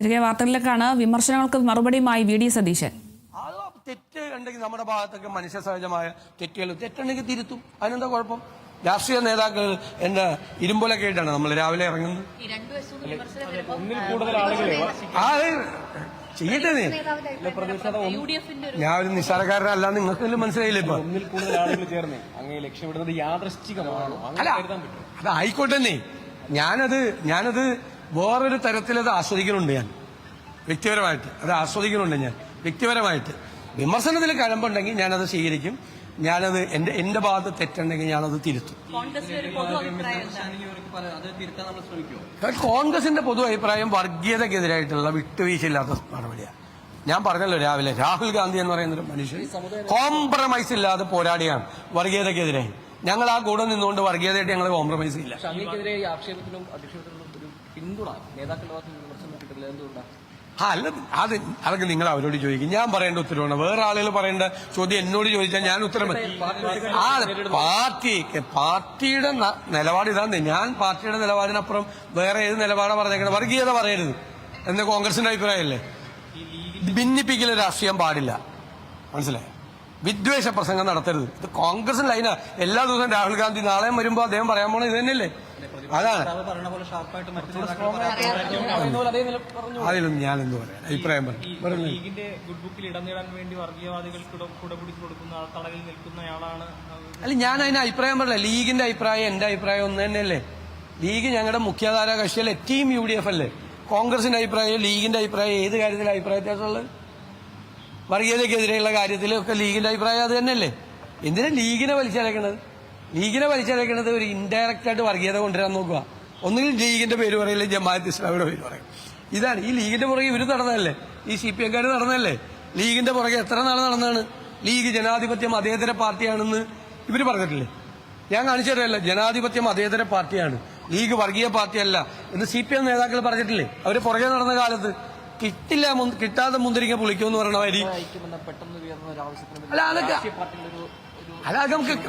തിരികെ വാർത്തകളിലേക്കാണ്. വിമർശനങ്ങൾക്ക് മറുപടിയുമായി വി.ഡി. സതീശൻ. തെറ്റ് ഉണ്ടെങ്കിൽ നമ്മുടെ ഭാഗത്തൊക്കെ മനുഷ്യ സഹജമായ തെറ്റുണ്ടെങ്കിൽ തിരുത്തും. അതിനെന്താ കുഴപ്പം? രാഷ്ട്രീയ നേതാക്കൾ എന്താ ഇരുമ്പൊലൊക്കെ ആയിട്ടാണ് നമ്മൾ രാവിലെ ഇറങ്ങുന്നത്. ചെയ്യട്ടെ. ഞാൻ ഒരു നിസ്സാരക്കാരനല്ല, നിങ്ങൾക്ക് മനസ്സിലായില്ലേ? ഇപ്പൊ അല്ല, അത് ആയിക്കോട്ടെ. ഞാനത് വേറൊരു തരത്തിലത് ആസ്വദിക്കുന്നുണ്ട്. ഞാൻ വ്യക്തിപരമായിട്ട് അത് ആസ്വദിക്കുന്നുണ്ട്. ഞാൻ വ്യക്തിപരമായിട്ട് വിമർശനത്തിൽ കഴമ്പുണ്ടെങ്കിൽ ഞാനത് സ്വീകരിക്കും. ഞാനത് എന്റെ ഭാഗത്ത് തെറ്റുണ്ടെങ്കിൽ ഞാനത് തിരുത്തും. കോൺഗ്രസിന്റെ പൊതു അഭിപ്രായം വർഗീയതക്കെതിരായിട്ടുള്ള വിട്ടുവീഴ്ചയില്ലാത്ത നടപടിയാണ്. ഞാൻ പറഞ്ഞല്ലോ രാവിലെ, രാഹുൽ ഗാന്ധി എന്ന് പറയുന്നൊരു മനുഷ്യൻ കോംപ്രമൈസ് ഇല്ലാതെ പോരാടിയാണ് വർഗീയതക്കെതിരെ. ഞങ്ങൾ ആ കൂടെ നിന്നുകൊണ്ട് വർഗീയതയായിട്ട് ഞങ്ങൾ കോംപ്രമൈസ് ഇല്ല. അല്ല, അതൊക്കെ നിങ്ങൾ അവരോട് ചോദിക്കും. ഞാൻ പറയേണ്ട ഉത്തരവാണ്. വേറെ ആളുകൾ പറയേണ്ട ചോദ്യം എന്നോട് ചോദിച്ചാൽ ഞാൻ ഉത്തരം പാർട്ടിയുടെ നിലപാട് ഇതാന്ന്. ഞാൻ പാർട്ടിയുടെ നിലപാടിനപ്പുറം വേറെ ഏത് നിലപാടാണ് പറഞ്ഞേക്കണം? വർഗീയത പറയരുത് എന്ന് കോൺഗ്രസിന്റെ അഭിപ്രായമല്ലേ? ഭിന്നിപ്പിക്കൽ രാഷ്ട്രീയം പാടില്ല, മനസ്സിലായോ? വിദ്വേഷ പ്രസംഗം നടത്തരുത്. ഇത് കോൺഗ്രസിന്റെ ലൈനാ. എല്ലാ ദിവസവും രാഹുൽ ഗാന്ധി നാളെയും വരുമ്പോ അദ്ദേഹം പറയാൻ പോണത് ഇത് തന്നെയല്ലേ? അതാണ്. അതിലൊന്നും ഞാൻ എന്ത് പറയാം, അഭിപ്രായം പറഞ്ഞു. അല്ല, ഞാൻ അതിന് അഭിപ്രായം പറഞ്ഞില്ല. ലീഗിന്റെ അഭിപ്രായം എന്റെ അഭിപ്രായം ഒന്ന് തന്നെയല്ലേ? ലീഗ് ഞങ്ങളുടെ മുഖ്യധാര കക്ഷിയല്ലേ? ടീം UDF അല്ലേ? കോൺഗ്രസിന്റെ അഭിപ്രായം ലീഗിന്റെ അഭിപ്രായം ഏത് കാര്യത്തിലെ അഭിപ്രായ വ്യത്യാസമുള്ളത്? വർഗീയതയ്ക്കെതിരെയുള്ള കാര്യത്തിലൊക്കെ ലീഗിന്റെ അഭിപ്രായം അത് തന്നെയല്ലേ? എന്തിനാ ലീഗിനെ വലിച്ചടക്കണത്? ലീഗിനെ വലിച്ചടക്കണത് ഒരു ഇൻഡയറക്റ്റ് ആയിട്ട് വർഗീയത കൊണ്ടുവരാൻ നോക്കുക. ഒന്നുകിൽ ലീഗിന്റെ പേര് പറയില്ല, ജമാഅത്ത് ഇസ്ലാമിയുടെ പേര് പറയും. ഇതാണ് ഈ ലീഗിന്റെ പുറകെ ഇവര് നടന്നതല്ലേ? ഈ CPM-കാർ നടന്നതല്ലേ? ലീഗിന്റെ പുറകെ എത്ര നാൾ നടന്നതാണ്? ലീഗ് ജനാധിപത്യ മതേതര പാർട്ടിയാണെന്ന് ഇവര് പറഞ്ഞിട്ടില്ലേ? ഞാൻ കാണിച്ചു തരാമല്ലോ. ജനാധിപത്യ മതേതര പാർട്ടിയാണ്, ലീഗ് വർഗീയ പാർട്ടിയല്ല എന്ന് CPM നേതാക്കൾ പറഞ്ഞിട്ടില്ലേ? അവര് പുറകെ നടന്ന കാലത്ത് കിട്ടാതെ മുന്തിരിക്ക പുളിക്കുമെന്ന് പറയണ വരി. അല്ല, അതൊക്കെ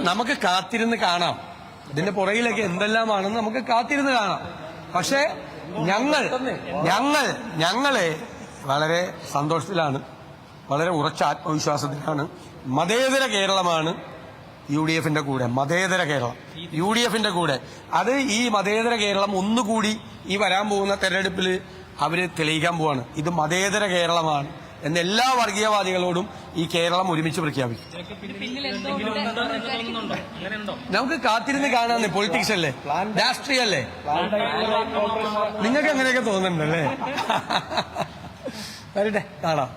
നമുക്ക് കാത്തിരുന്ന് കാണാം. ഇതിന്റെ പുറകിലൊക്കെ എന്തെല്ലാമാണെന്ന് നമുക്ക് കാത്തിരുന്ന് കാണാം. പക്ഷെ ഞങ്ങളെ വളരെ സന്തോഷത്തിലാണ്, വളരെ ഉറച്ച ആത്മവിശ്വാസത്തിലാണ്. മതേതര കേരളമാണ് UDF-ന്റെ കൂടെ. മതേതര കേരളം UDF-ന്റെ കൂടെ. അത് ഈ മതേതര കേരളം ഒന്നുകൂടി ഈ വരാൻ പോകുന്ന തെരഞ്ഞെടുപ്പിൽ അവര് തെളിയിക്കാൻ പോവാണ്. ഇത് മതേതര കേരളമാണ് എന്ന് എല്ലാ വർഗീയവാദികളോടും ഈ കേരളം ഒരുമിച്ച് പ്രഖ്യാപിക്കും. നമുക്ക് കാത്തിരുന്ന് കാണാന്ന്. പൊളിറ്റിക്സ് അല്ലേ, രാഷ്ട്രീയല്ലേ? നിങ്ങൾക്ക് അങ്ങനെയൊക്കെ തോന്നുന്നുണ്ടല്ലേ? വരട്ടെ, കാണാം.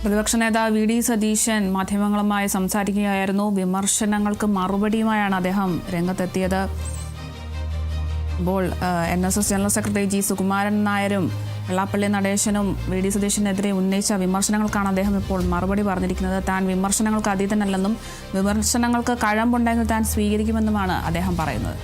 പ്രതിപക്ഷ നേതാവ് വി.ഡി. സതീശൻ മാധ്യമങ്ങളുമായി സംസാരിക്കുകയായിരുന്നു. വിമർശനങ്ങൾക്ക് മറുപടിയുമായാണ് അദ്ദേഹം രംഗത്തെത്തിയത്. ഇപ്പോൾ NSS general secretary G. Sukumaran നായരും വെള്ളാപ്പള്ളി നടേശനും വി.ഡി. സതീശനെതിരെ ഉന്നയിച്ച വിമർശനങ്ങൾക്കാണ് അദ്ദേഹം ഇപ്പോൾ മറുപടി പറഞ്ഞിരിക്കുന്നത്. താൻ വിമർശനങ്ങൾക്ക് അതീതനല്ലെന്നും വിമർശനങ്ങൾക്ക് കഴമ്പുണ്ടെങ്കിൽ താൻ സ്വീകരിക്കുമെന്നുമാണ് അദ്ദേഹം പറയുന്നത്.